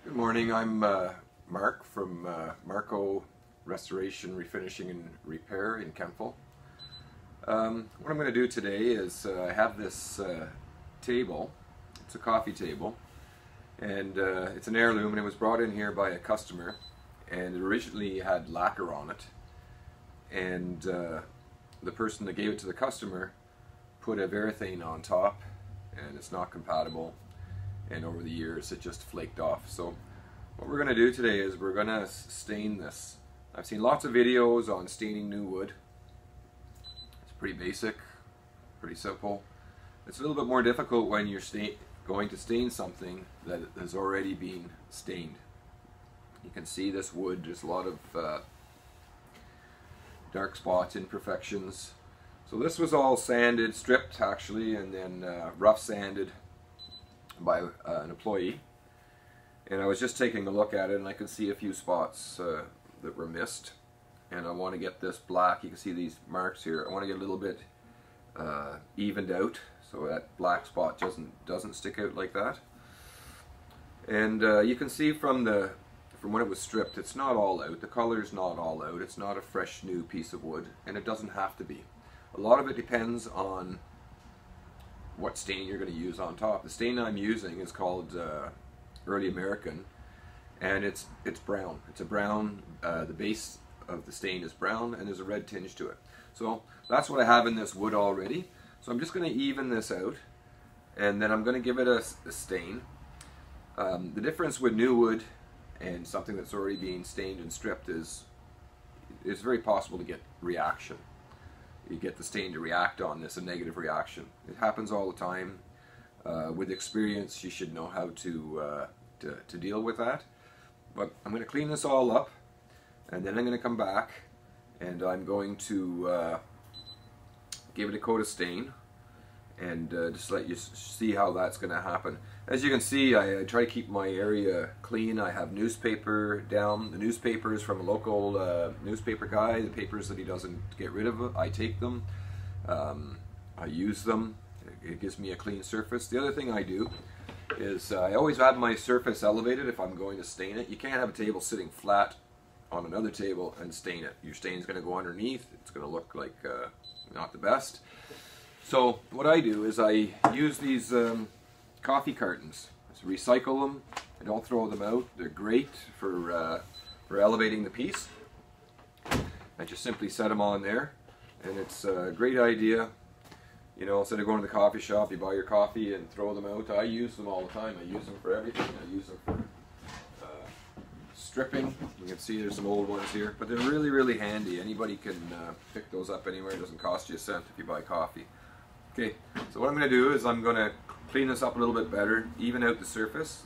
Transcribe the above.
Good morning, I'm Mark from M.A.R.CO Restoration, Refinishing and Repair in Kemptville. What I'm going to do today is I have this table. It's a coffee table, and it's an heirloom, and it was brought in here by a customer, and it originally had lacquer on it, and the person that gave it to the customer put a varathane on top, and it's not compatible, and over the years it just flaked off. So what we're going to do today is we're going to stain this. I've seen lots of videos on staining new wood. It's pretty basic, pretty simple. It's a little bit more difficult when you're going to stain something that has already been stained. You can see this wood, there's a lot of dark spots, imperfections. So this was all sanded, stripped actually, and then rough sanded by an employee, and I was just taking a look at it, and I could see a few spots that were missed, and I want to get this black. You can see these marks here. I want to get a little bit evened out so that black spot doesn't stick out like that. And you can see from when it was stripped, it's not all out. The color's not all out. It's not a fresh new piece of wood, and it doesn't have to be. A lot of it depends on what stain you're going to use on top. The stain I'm using is called Early American, and it's brown. It's a brown. The base of the stain is brown, and there's a red tinge to it. So that's what I have in this wood already. So I'm just going to even this out, and then I'm going to give it a stain. The difference with new wood and something that's already being stained and stripped is it's very possible to get reaction. You get the stain to react on this, a negative reaction. It happens all the time. With experience, you should know how to deal with that. But I'm going to clean this all up, and then I'm going to come back, and I'm going to give it a coat of stain, and just let you see how that's going to happen. As you can see, I try to keep my area clean. I have newspaper down. The newspaper is from a local newspaper guy. The papers that he doesn't get rid of, I take them. I use them. It gives me a clean surface. The other thing I do is I always have my surface elevated if I'm going to stain it. You can't have a table sitting flat on another table and stain it. Your stain is going to go underneath. It's going to look like not the best. So what I do is I use these coffee cartons. I recycle them. I don't throw them out. They're great for elevating the piece. I just simply set them on there, and it's a great idea. You know, instead of going to the coffee shop, you buy your coffee and throw them out. I use them all the time. I use them for everything. I use them for stripping. You can see there's some old ones here, but they're really, really handy. Anybody can pick those up anywhere. It doesn't cost you a cent if you buy coffee. Okay, so what I'm going to do is I'm going to clean this up a little bit better, even out the surface.